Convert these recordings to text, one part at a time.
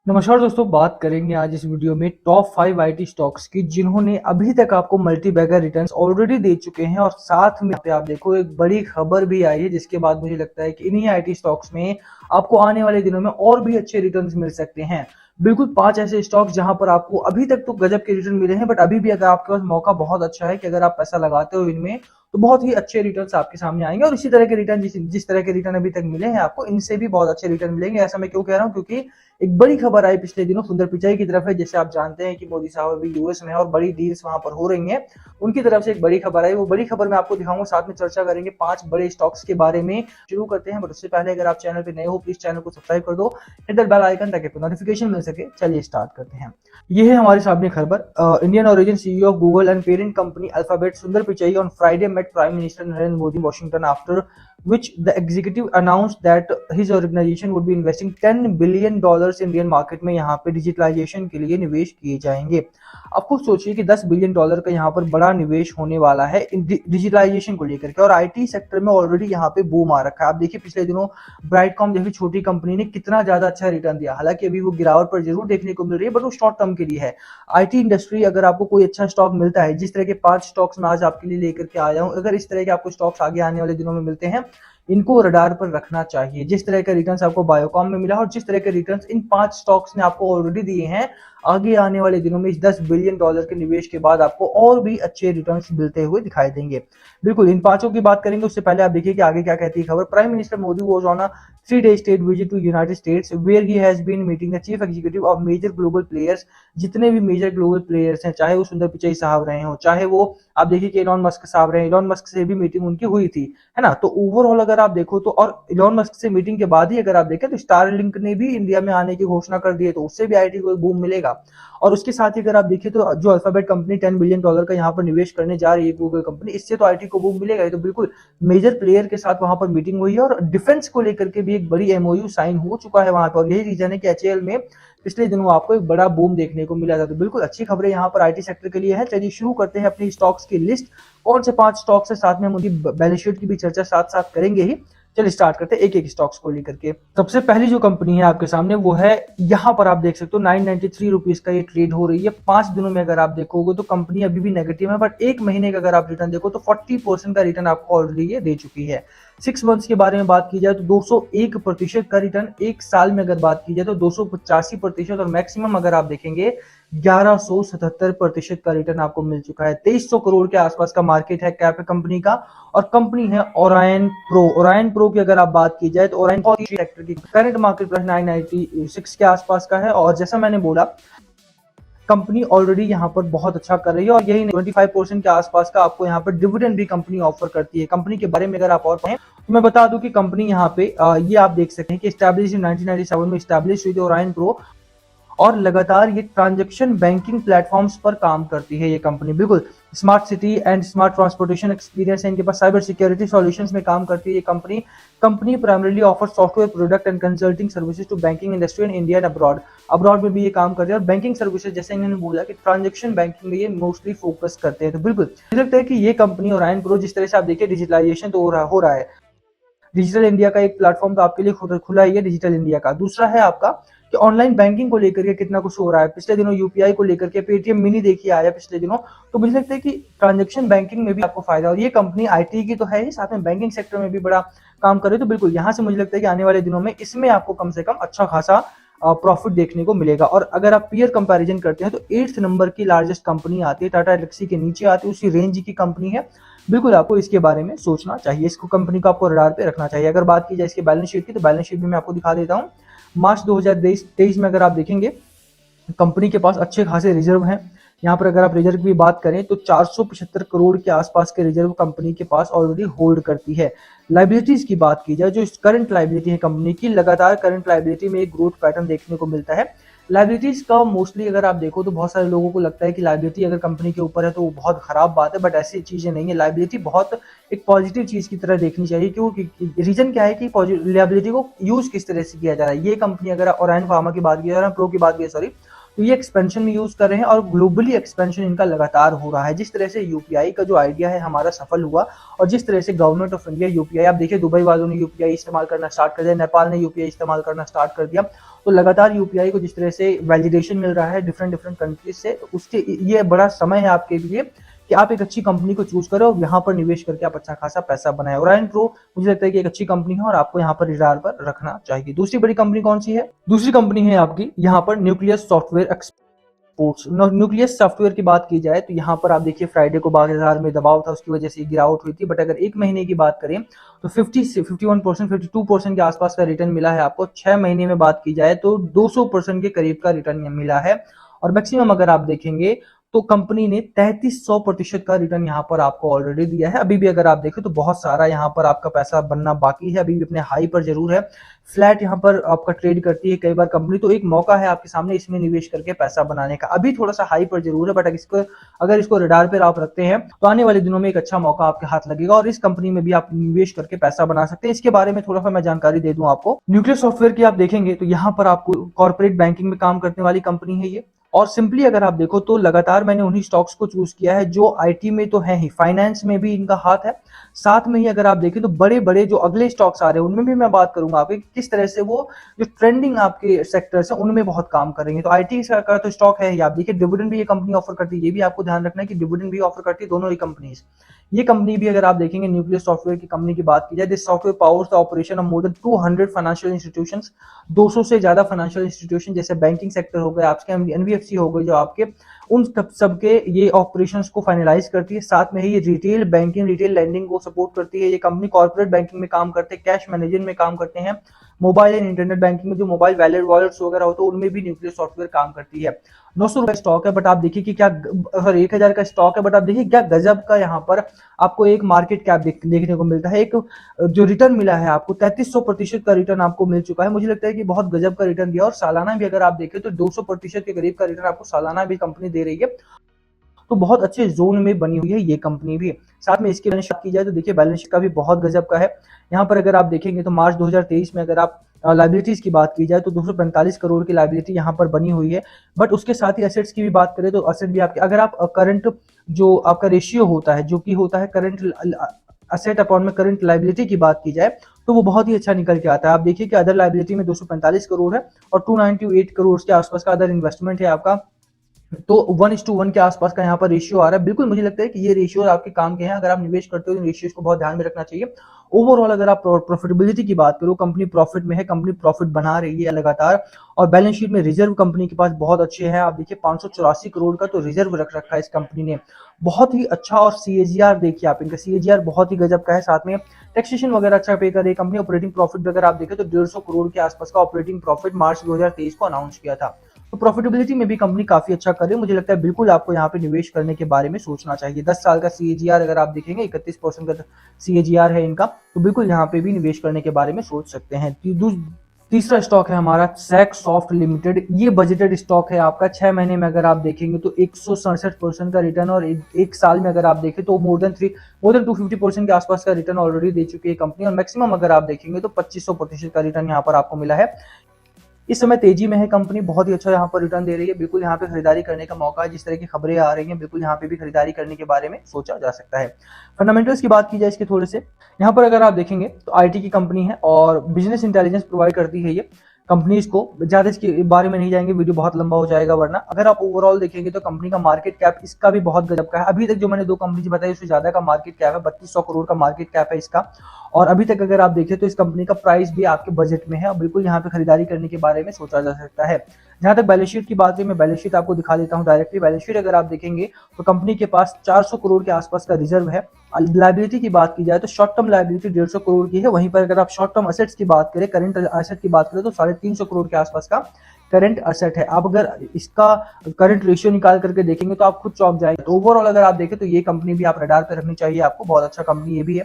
नमस्कार दोस्तों, बात करेंगे आज इस वीडियो में टॉप 5 आईटी स्टॉक्स की जिन्होंने अभी तक आपको मल्टी बैगर रिटर्न्स ऑलरेडी दे चुके हैं। और साथ में आप देखो एक बड़ी खबर भी आई है जिसके बाद मुझे लगता है कि इन्हीं आईटी स्टॉक्स में आपको आने वाले दिनों में और भी अच्छे रिटर्न्स मिल सकते हैं। बिल्कुल 5 ऐसे स्टॉक्स जहां पर आपको अभी तक तो गजब के रिटर्न मिले हैं, बट अभी भी अगर आपके पास मौका बहुत अच्छा है कि अगर आप पैसा लगाते हो इनमें तो बहुत ही अच्छे रिटर्न्स आपके सामने आएंगे। और इसी तरह के रिटर्न जिस तरह के रिटर्न अभी तक मिले हैं आपको, इनसे भी बहुत अच्छे रिटर्न मिलेंगे। ऐसा मैं क्यों कह रहा हूँ, क्योंकि एक बड़ी खबर आई पिछले दिनों सुंदर पिचाई की तरफ है। जैसे आप जानते हैं कि मोदी साहब अभी यूएस में है और बड़ी डील्स वहां पर हो रही हैं, उनकी तरफ से एक बड़ी खबर आई। वो बड़ी खबर मैं आपको दिखाऊंगा, साथ में चर्चा करेंगे 5 बड़े स्टॉक्स के बारे में। शुरू करते हैं, बट उससे पहले अगर आप चैनल पे नए हो प्लीज चैनल को सब्सक्राइब कर दो, हिट द बेल आइकन ताकि आपको नोटिफिकेशन मिल सके। चलिए स्टार्ट करते हैं। ये है हमारे सामने खबर। Indian origin CEO of Google and parent company Alphabet Sundar Pichai on Friday met Prime Minister Narendra Modi Washington after which the executive announced that his organization would be investing $10 billion Indian market में यहाँ पे डिजिटलाइजेशन के लिए निवेश किए जाएंगे। अब खुद सोचिए कि $10 बिलियन का यहाँ पर बड़ा निवेश होने वाला है डिजिटलाइजेशन को लेकर के। और आईटी सेक्टर में ऑलरेडी यहाँ पे बूम आ रखा है। आप देखिए पिछले दिनों ब्राइटकॉम जैसी छोटी कंपनी ने कितना ज्यादा अच्छा रिटर्न दिया। हालांकि अभी वो गिरावट पर जरूर देखने को मिल रही है, बट वो शॉर्ट टर्म के लिए है। आईटी इंडस्ट्री, अगर आपको कोई अच्छा स्टॉक मिलता है, जिस तरह के 5 स्टॉक्स मैं आज आपके लिए लेकर के आया हूँ, अगर इस तरह के आपको स्टॉक्स आगे आने वाले दिनों में मिलते हैं, इनको रडार पर रखना चाहिए। जिस तरह का रिटर्न्स आपको बायोकॉम में मिला और जिस तरह के रिटर्न्स इन 5 स्टॉक्स ने आपको ऑलरेडी दिए हैं, आगे आने वाले दिनों में इस $10 बिलियन के निवेश के बाद आपको और भी अच्छे रिटर्न्स मिलते हुए दिखाई देंगे। बिल्कुल इन पांचों की बात करेंगे, उससे पहले आप देखिए कि आगे क्या कहती है खबर। Prime minister Modi was on a 3-day state visit to United States where he has been meeting the chief executive of major global players. जितने भी मेजर ग्लोबल प्लेयर्स हैं, चाहे वो सुंदर पिचाई साहब रहे हो, चाहे वो आप देखिए कि इलॉन मस्क साहब रहे, इलॉन मस्क से भी मीटिंग उनकी हुई थी, है ना। तो ओवरऑल अगर आप देखो तो, और इलॉन मस्क से मीटिंग के बाद ही अगर आप देखें तो स्टारलिंक ने भी इंडिया में आने की घोषणा कर दी है, तो उससे भी आईटी को एक बूम मिलेगा। और उसके साथ ही अगर आप देखिए तो जो अल्फाबेट कंपनी $10 बिलियन का यहाँ पर निवेश करने जा रही है गूगल कंपनी, इससे तो आईटी को बूम मिलेगा। तो बिल्कुल मेजर प्लेयर के साथ वहां पर मीटिंग हुई है और डिफेंस को लेकर के भी एक बड़ी एमओयू साइन हो चुका है वहां पर। और यही रीजन है कि एचएएल में पिछले दिनों आपको एक बड़ा बूम देखने को मिला था। तो बिल्कुल अच्छी खबरें यहाँ पर आईटी सेक्टर के लिए है। चलिए शुरू करते हैं अपनी स्टॉक्स की लिस्ट। कौन से 5 स्टॉक्स है, साथ में हम उनकी बैलेंस शीट की भी चर्चा साथ साथ करेंगे ही। चलिए स्टार्ट करते हैं एक एक स्टॉक्स को लेकर के। सबसे पहली जो कंपनी है आपके सामने वो है, यहाँ पर आप देख सकते हो 993 रुपीज का ये ट्रेड हो रही है। 5 दिनों में अगर आप देखोगे तो कंपनी अभी भी नेगेटिव है, बट एक महीने का अगर आप रिटर्न देखो तो 40% का रिटर्न आपको ऑलरेडी ये दे चुकी है। 6 मंथ्स के बारे में बात की जाए तो 201% का रिटर्न, एक साल में अगर बात की जाए तो 285%, और मैक्सिमम अगर आप देखेंगे 1177% का रिटर्न आपको मिल चुका है। 2300 करोड़ के आसपास का मार्केट है कैप कंपनी का, और कंपनी है ओरायन प्रो। ओरायन प्रो की अगर आप बात की जाए तो ओरायन सेक्टर की करंट मार्केट प्राइस 996 के आसपास का है। और जैसा मैंने बोला, कंपनी ऑलरेडी यहाँ पर बहुत अच्छा कर रही है, और यही 25% के आसपास का आपको यहाँ पर डिविडेंड भी कंपनी ऑफर करती है। कंपनी के बारे में अगर आप और पढ़ें तो मैं बता दूं कि कंपनी यहाँ पे ये आप देख सकते हैं कि स्टैब्लिश 1997 में स्टैब्लिश हुई थी ओरायन प्रो, और लगातार ये ट्रांजैक्शन बैंकिंग प्लेटफॉर्म्स पर काम करती है ये कंपनी। बिल्कुल smart city and smart transportation experience है इनके पास। साइबर सिक्योरिटी सॉल्यूशंस में काम करती है ये company. Company primarily offer software product and consulting services to banking industry in India and abroad. Abroad में भी ये काम करते हैं। और बैंकिंग सर्विसेज, जैसे इन्होंने बोला कि ट्रांजेक्शन बैंकिंग में ये मोस्टली फोकस करते हैं। तो बिल्कुल मुझे लगता है कि ये कंपनी ओरायन प्रो, जिस तरह से आप देखिए डिजिटलाइजेशन तो हो रहा है, डिजिटल इंडिया का एक प्लेटफॉर्म तो आपके लिए खुला ही है डिजिटल इंडिया का। दूसरा है आपका कि ऑनलाइन बैंकिंग को लेकर के कितना कुछ हो रहा है। पिछले दिनों यूपीआई को लेकर के पेटीएम मिनी देखिए आया पिछले दिनों। तो मुझे लगता है कि ट्रांजैक्शन बैंकिंग में भी आपको फायदा, और ये कंपनी आईटी की तो है ही, साथ में बैंकिंग सेक्टर में भी बड़ा काम कर रही है। तो बिल्कुल यहाँ से मुझे लगता है कि आने वाले दिनों में इसमें आपको कम से कम अच्छा खासा प्रॉफिट देखने को मिलेगा। और अगर आप पीयर कंपैरिजन करते हैं तो 8th नंबर की लार्जेस्ट कंपनी आती है, टाटा एलेक्सी के नीचे आती है, उसी रेंज की कंपनी है। बिल्कुल आपको इसके बारे में सोचना चाहिए, इसको कंपनी को आपको रडार पे रखना चाहिए। अगर बात की जाए इसके बैलेंस शीट की, तो बैलेंस शीट भी मैं आपको दिखा देता हूँ। मार्च 2023 में अगर आप देखेंगे, कंपनी के पास अच्छे खासे रिजर्व हैं। यहाँ पर अगर आप रिजर्व की बात करें तो 475 करोड़ के आसपास के रिजर्व कंपनी के पास ऑलरेडी होल्ड करती है। लाइबिलिटीज की बात की जाए, जो करंट लाइबिलिटी है कंपनी की, लगातार करंट लाइबिलिटी में एक ग्रोथ पैटर्न देखने को मिलता है। लाइबिलिटीज का मोस्टली अगर आप देखो तो बहुत सारे लोगों को लगता है कि लाइबिलिटी अगर कंपनी के ऊपर है तो वो बहुत खराब बात है, बट ऐसी चीजें नहीं है। लाइबिलिटी बहुत एक पॉजिटिव चीज की तरह देखनी चाहिए। क्योंकि रीजन क्या है कि लाइबिलिटी को यूज किस तरह से किया जा रहा है। ये कंपनी, अगर ओरायन फार्मा की बात की, प्रो की बात की, सॉरी, तो ये एक्सपेंशन में यूज कर रहे हैं और ग्लोबली एक्सपेंशन इनका लगातार हो रहा है। जिस तरह से यूपीआई का जो आइडिया है हमारा सफल हुआ और जिस तरह से गवर्नमेंट ऑफ इंडिया यूपीआई, आप देखिए दुबई वालों ने यूपीआई इस्तेमाल करना स्टार्ट कर दिया, नेपाल ने यूपीआई इस्तेमाल करना स्टार्ट कर दिया, तो लगातार यूपीआई को जिस तरह से वैलिडेशन मिल रहा है डिफरेंट डिफरेंट कंट्रीज से, उसके ये बड़ा समय है आपके लिए कि आप एक अच्छी कंपनी को चूज करें और यहाँ पर निवेश करके आप अच्छा खासा पैसा बनाए। ओरायन प्रो मुझे लगता है कि एक अच्छी कंपनी है और आपको यहाँ पर रिडार पर रखना चाहिए। दूसरी बड़ी कंपनी कौन सी है? दूसरी कंपनी है आपकी यहाँ पर nucleus software exports. Nucleus software की बात की जाए तो यहाँ पर आप देखिए फ्राइडे को बाजार में दबाव था, उसकी वजह से गिरावट हुई थी, बट अगर एक महीने की बात करें तो 50 से 51%, 52% के आसपास का रिटर्न मिला है आपको। 6 महीने में बात की जाए तो 200% के करीब का रिटर्न मिला है और मैक्सिमम अगर आप देखेंगे तो कंपनी ने 3300% का रिटर्न यहाँ पर आपको ऑलरेडी दिया है। अभी भी अगर आप देखें तो बहुत सारा यहाँ पर आपका पैसा बनना बाकी है, अभी भी अपने हाई पर जरूर है, फ्लैट यहाँ पर आपका ट्रेड करती है कई बार कंपनी, तो एक मौका है आपके सामने इसमें निवेश करके पैसा बनाने का। अभी थोड़ा सा हाई पर जरूर है, बट अगर इसको रडार पर आप रखते हैं तो आने वाले दिनों में एक अच्छा मौका आपके हाथ लगेगा और इस कंपनी में भी आप निवेश करके पैसा बना सकते हैं। इसके बारे में थोड़ा सा मैं जानकारी दे दूं आपको। न्यूक्लियस सॉफ्टवेयर की आप देखेंगे तो यहाँ पर आपको कॉर्पोरेट बैंकिंग में काम करने वाली कंपनी है ये, और सिंपली अगर आप देखो तो लगातार मैंने उन्हीं स्टॉक्स को चूज किया है जो आईटी में तो है ही, फाइनेंस में भी इनका हाथ है, साथ में ही अगर आप देखें तो बड़े बड़े जो अगले स्टॉक्स आ रहे हैं उनमें भी मैं बात करूंगा आपके किस तरह से वो जो ट्रेंडिंग आपके सेक्टर्स है उनमें बहुत काम करेंगे। तो आईटी का तो स्टॉक है ही, आप देखिए डिविडेंड भी ये कंपनी ऑफर करती है, ये भी आपको ध्यान रखना है कि डिविडेंड भी ऑफर करती है दोनों ही कंपनीज। ये कंपनी भी अगर आप देखेंगे न्यूक्लियस सॉफ्टवेयर की कंपनी की बात की जाए, this software powers the operation of more than 200 financial institutions, 200 से ज्यादा फाइनेंशियल इंस्टीट्यूशन जैसे बैंकिंग सेक्टर हो गए, आपके एनबीएफसी हो गए जो आपके, उन सबके ये ऑपरेशंस को फाइनलाइज करती है। साथ में ही ये रिटेल बैंकिंग, रिटेल लैंडिंग को सपोर्ट करती है। ये कंपनी कॉर्पोरेट बैंकिंग में काम करते हैं, कैश मैनेजमेंट में काम करते हैं, मोबाइल एंड इंटरनेट बैंकिंग में जो मोबाइल वॉलेट्स वगैरह होते हैं उनमें भी न्यूक्लियस सॉफ्टवेयर काम करती है। 900 रुपए स्टॉक है, बट आप देखिए कि क्या, सॉरी 1000 का स्टॉक है, बट आप देखिए क्या गजब का यहाँ पर आपको एक मार्केट कैप देखने को मिलता है। एक जो रिटर्न मिला है आपको 3300% का रिटर्न आपको मिल चुका है। मुझे लगता है कि बहुत गजब का रिटर्न दिया और सालाना भी अगर आप देखें तो 200% के करीब का रिटर्न आपको सालाना भी कंपनी दे रही है, तो बहुत अच्छे जोन में बनी हुई है ये कंपनी भी। साथ में इसकी बैलेंस शीट की जाए तो देखिए बैलेंस शीट का भी बहुत गजब का है। यहाँ पर अगर आप देखेंगे तो मार्च 2023 में अगर आप लाइबिलिटीज की बात की जाए तो 245 करोड़ की लाइबिलिटी यहाँ पर बनी हुई है, बट उसके साथ ही एसेट्स की भी बात करें तो एसेट भी आपके, अगर आप करंट जो आपका रेशियो होता है जो कि होता है करंट असेट अपॉन में करंट लाइबिलिटी की बात की जाए तो वो बहुत ही अच्छा निकल के आता है। आप देखिए कि अदर लाइबिलिटी में 245 करोड़ है और 298 करोड़ के आसपास का अदर इन्वेस्टमेंट है आपका, तो 1:1 के आसपास का यहाँ पर रेशियो आ रहा है। बिल्कुल मुझे लगता है कि ये रेशियो आपके काम के हैं, अगर आप निवेश करते हो तो रेशियो को बहुत ध्यान में रखना चाहिए। ओवरऑल अगर आप प्रॉफिटेबिलिटी की बात करो, कंपनी प्रॉफिट में है, कंपनी प्रॉफिट बना रही है लगातार, और बैलेंस शीट में रिजर्व कंपनी के पास बहुत अच्छे हैं। आप देखिए 584 करोड़ का तो रिजर्व रख रखा है इस कंपनी ने, बहुत ही अच्छा। और सीएजीआर देखिए आप, इनका सीएजीआर बहुत ही गजब का है। साथ में टैक्सेशन वगैरह अच्छा पे कर रही है कंपनी। ऑपरेटिंग प्रॉफिट अगर आप देखें तो 150 करोड़ के आसपास का ऑपरेटिंग प्रॉफिट मार्च 2023 को अनाउंस किया था, तो प्रॉफिटेबिलिटी में भी कंपनी काफी अच्छा कर रही है। मुझे लगता है बिल्कुल आपको यहाँ पे निवेश करने के बारे में सोचना चाहिए। 10 साल का सीएजीआर अगर आप देखेंगे 31% का सीएजीआर है इनका, तो बिल्कुल यहाँ पे भी निवेश करने के बारे में सोच सकते हैं। तीसरा स्टॉक है हमारा सैक सॉफ्ट लिमिटेड। ये बजटेड स्टॉक है आपका। 6 महीने में अगर आप देखेंगे तो 167% का रिटर्न, और एक साल में अगर आप देखें तो मोर देन 250% के आसपास का रिटर्न ऑलरेडी दे चुकी है कंपनी, और मैक्सिमम अगर आप देखेंगे तो 2500% का रिटर्न यहाँ पर आपको मिला है। इस समय तेजी में है कंपनी, बहुत ही अच्छा यहाँ पर रिटर्न दे रही है। बिल्कुल यहाँ पे खरीदारी करने का मौका है, जिस तरह की खबरें आ रही हैं बिल्कुल यहाँ पे भी खरीदारी करने के बारे में सोचा जा सकता है। फंडामेंटल्स की बात की जाए इसके थोड़े से, यहाँ पर अगर आप देखेंगे तो आईटी की कंपनी है और बिजनेस इंटेलिजेंस प्रोवाइड करती है ये कंपनीज को। ज्यादा इसके बारे में नहीं जाएंगे, वीडियो बहुत लंबा हो जाएगा वरना। अगर आप ओवरऑल देखेंगे तो कंपनी का मार्केट कैप इसका भी बहुत गजब का है। अभी तक जो मैंने 2 कंपनी बताई उससे ज्यादा का मार्केट कैप है, 3200 करोड़ का मार्केट कैप है इसका। और अभी तक अगर आप देखें तो इस कंपनी का प्राइस भी आपके बजट में है, और बिल्कुल यहाँ पे खरीदारी करने के बारे में सोचा जा सकता है। जहां तक बैलेंस शीट की बात है, मैं बैलेंस शीट आपको दिखा देता हूं डायरेक्टली। बैलेंस शीट अगर आप देखेंगे तो कंपनी के पास 400 करोड़ के आसपास का रिजर्व है। लाइबिलिटी की बात की जाए तो शॉर्ट टर्म लाइबिलिटी 150 करोड़ की है। वहीं पर अगर आप शॉर्ट टर्म असेट्स की बात करें, करंट असेट की बात करें तो 350 करोड़ के आसपास का करंट असेट है। आप अगर इसका करंट रेशियो निकाल करके देखेंगे तो आप खुद चौंक जाएंगे। तो ओवरऑल अगर आप देखें तो ये कंपनी भी आप रडार पर रखनी चाहिए आपको, बहुत अच्छा कंपनी ये भी है।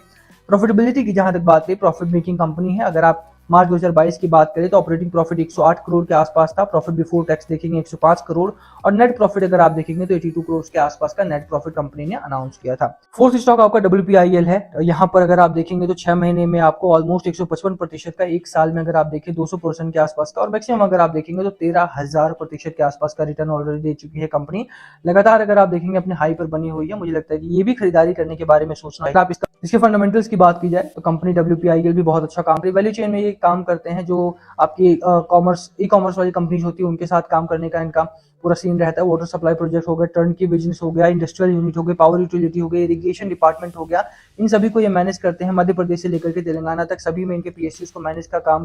प्रॉफिटेबिलिटी की जहां तक बात है, प्रॉफिट मेकिंग कंपनी है। अगर आप मार्च 2022 की बात करें तो ऑपरेटिंग प्रॉफिट 108 करोड़ के आसपास था, प्रॉफिट बिफोर टैक्स देखेंगे 105 करोड़ और नेट प्रॉफिट अगर आप देखेंगे तो 82 करोड़ के आसपास का नेट प्रॉफिट कंपनी ने अनाउंस किया था। फोर्थ स्टॉक आपका WPIL है। यहाँ पर अगर आप देखेंगे तो 6 महीने में आपको ऑलमोस्ट 155% का, एक साल में अगर आप देखें 200% के आसपास का और मैक्सिमम अगर आप देखेंगे तो 13,000% के आसपास का रिटर्न ऑलरेडी दे चुकी है कंपनी। लगातार अगर आप देखेंगे अपने हाई पर बनी हुई है। मुझे लगता है कि ये भी खरीदारी करने के बारे में सोचना है। आप इसके फंडामेंटल्स की बात की जाए तो कंपनी WPIL भी बहुत अच्छा काम, वैल्यू चेन में ये काम करते हैं जो आपकी ई कॉमर्स वाली कंपनीज होती है उनके साथ काम करने का इनका पूरा सीन रहता है। वाटर सप्लाई प्रोजेक्ट हो गया, टर्न की बिजनेस हो गया, इंडस्ट्रियल यूनिट हो गई, पावर यूटिलिटी हो गई, इरिगेशन डिपार्टमेंट हो गया, इन सभी को ये मैनेज करते हैं। मध्य प्रदेश से लेकर के तेलंगाना तक सभी में इनके PSUs को मैनेजमेंट का काम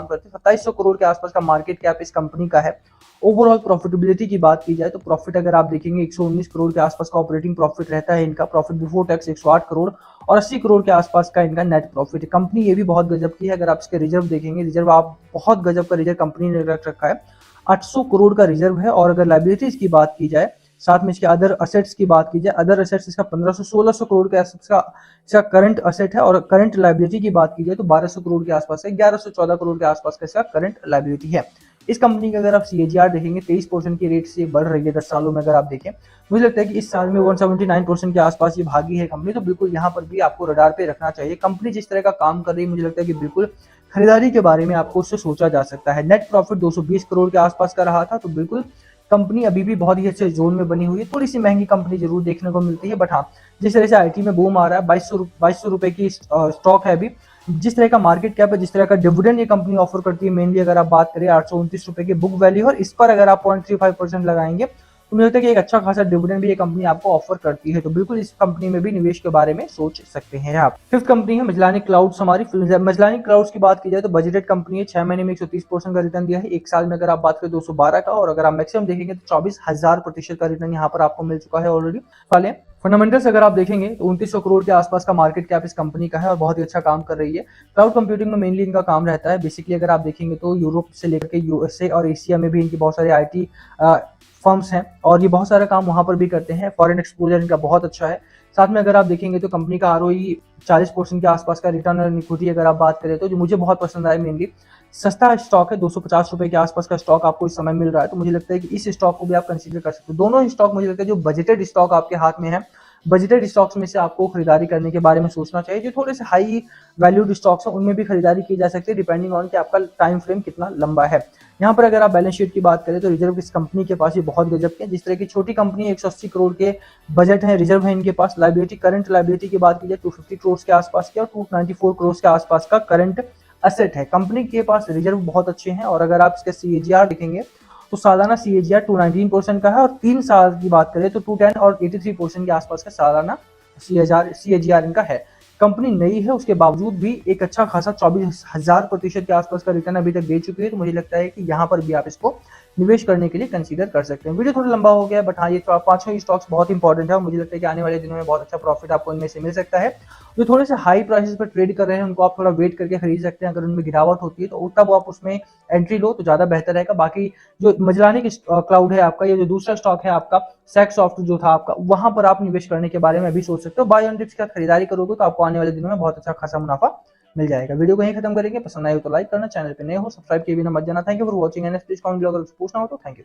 करते हैं। 2700 करोड़ के आसपास का मार्केट कैप इस कंपनी का है। ओवरऑल प्रॉफिटेबिलिटी की बात की जाए तो प्रॉफिट अगर आप देखेंगे 119 करोड़ के आसपास का ऑपरेटिंग प्रॉफिट रहता है इनका, प्रॉफिट बिफोर टैक्स 108 करोड़ और 80 करोड़ के आसपास का इनका नेट प्रॉफिट है। कंपनी ये भी बहुत गजब की है। अगर आप इसके रिजर्व देखेंगे, रिजर्व आप बहुत गजब का रिजर्व कंपनी ने रख रखा है, 800 करोड़ का रिजर्व है। और अगर लाइबिलिटीज की बात की जाए, साथ में इसके अदर असेट्स की बात की जाए, अदर असेट्स इसका 1500-1600 करोड़ के आसपास का इसका करंट असेट है और करंट लाइबिलिटी की बात की जाए तो 1200 करोड़ के आसपास है, 1114 करोड़ के आसपास का इसका करंट लाइबिलिटी है। इस कंपनी का अगर आप CAGR देखेंगे 23% की रेट से बढ़ रही है 10 सालों में। अगर आप देखें, मुझे लगता है कि इस साल में 179% के आसपास ये भागी है कंपनी, तो बिल्कुल यहाँ पर भी आपको रडार पे रखना चाहिए। कंपनी जिस तरह का काम कर रही है, मुझे लगता है कि बिल्कुल खरीदारी के बारे में आपको उससे सोचा जा सकता है। नेट प्रॉफिट 220 करोड़ के आसपास का रहा था, तो बिल्कुल कंपनी अभी भी बहुत ही अच्छे जोन में बनी हुई है। थोड़ी सी महंगी कंपनी जरूर देखने को मिलती है, बट हाँ, जिस तरह से IT में बूम आ रहा है, 2200 रुपए की स्टॉक है अभी, जिस तरह का मार्केट कैप है, जिस तरह का डिविडेंड ये कंपनी ऑफर करती है, मेनली अगर आप बात करें 829 रुपए की बुक वैल्यू, और इस पर अगर आप 0.35% लगाएंगे तो मुझे लगता है कि एक अच्छा खासा डिविडेंड भी ये कंपनी आपको ऑफर करती है। तो बिल्कुल इस कंपनी में भी निवेश के बारे में सोच सकते हैं आप। फिफ्थ कंपनी है मजलानी क्लाउड्स। हमारी मजलानी क्लाउड्स की बात की जाए तो बजटेड कंपनी है, 6 महीने में 130% का रिटर्न दिया है, एक साल में अगर आप बात करें 212 का, और अगर आप मैक्सिमम देखेंगे तो 24,000% का रिटर्न यहाँ पर आपको मिल चुका है ऑलरेडी। वाले फंडामेंटल्स अगर आप देखेंगे तो 2900 करोड़ के आसपास का मार्केट कैप इस कंपनी का है और बहुत ही अच्छा काम कर रही है। क्लाउड कंप्यूटिंग में मेनली इनका काम रहता है। बेसिकली अगर आप देखेंगे तो यूरोप से लेकर के USA और एशिया में भी इनकी बहुत सारी IT फर्म्स हैं और ये बहुत सारा काम वहां पर भी करते हैं। फॉरेन एक्सपोजर इनका बहुत अच्छा है। साथ में अगर आप देखेंगे तो कंपनी का ROE 40% के आसपास का, रिटर्न ऑन इक्विटी अगर आप बात करें तो जो मुझे बहुत पसंद आया, मेनली सस्ता स्टॉक है, 250 रुपए के आसपास का स्टॉक आपको इस समय मिल रहा है। तो मुझे लगता है कि इस स्टॉक को भी आप कंसीडर कर सकते हो। दोनों ही स्टॉक मुझे लगता है जो बजटेड स्टॉक आपके हाथ में है, बजटेड स्टॉक्स में से आपको खरीदारी करने के बारे में सोचना चाहिए। जो थोड़े से हाई वैल्यूड स्टॉक्स हैं उनमें भी खरीदारी की जा सकती है, डिपेंडिंग ऑन कि आपका टाइम फ्रेम कितना लंबा है। यहाँ पर अगर आप बैलेंस शीट की बात करें तो रिजर्व इस कंपनी के पास ये बहुत गजब के हैं। जिस तरह की छोटी कंपनी 180 करोड़ के बजट है, रिजर्व है इनके पास। लाइबिलिटी, करंट लाइबिलिटी की बात की जाए 250 करोड़ के आसपास की और 294 करोड़ के आसपास का करंट असेट है। कंपनी के पास रिजर्व बहुत अच्छे हैं और अगर आप इसके CAGR देखेंगे तो सालाना CAGR 219% का है और 3 साल की बात करें तो 210 और 83% के आसपास का सालाना CAGR इनका है। कंपनी नई है, उसके बावजूद भी एक अच्छा खासा 24,000% के आसपास का रिटर्न अभी तक दे चुकी है। तो मुझे लगता है कि यहाँ पर भी आप इसको निवेश करने के लिए कंसीडर कर सकते हैं। वीडियो थोड़ा लंबा हो गया, बट हाँ, ये पांचों स्टॉक्स बहुत इंपॉर्टेंट है और मुझे लगता है कि आने वाले दिनों में बहुत अच्छा प्रॉफिट आपको इनमें से मिल सकता है। जो थोड़े से हाई प्राइसेस पर ट्रेड कर रहे हैं उनको आप थोड़ा वेट करके खरीद सकते हैं। अगर उनमें गिरावट होती है तो तब आप उसमें एंट्री लो तो ज्यादा बेहतर रहेगा। बाकी जो मजलानी क्लाउड है आपका, ये जो दूसरा स्टॉक है आपका सेक्सॉफ्ट जो था आपका, वहां पर आप निवेश करने के बारे में भी सोच सकते हो। बाय ऑन डिप्स का खरीदारी करोगे तो आपको आने वाले दिनों में बहुत अच्छा खासा मुनाफा मिल जाएगा। वीडियो को यहीं खत्म करेंगे। पसंद आए हो तो लाइक करना, चैनल पे नए हो सब्सक्राइब किए बिना मत जाना। Thank you for watching and please comment below अगर कुछ पूछना हो तो। Thank you.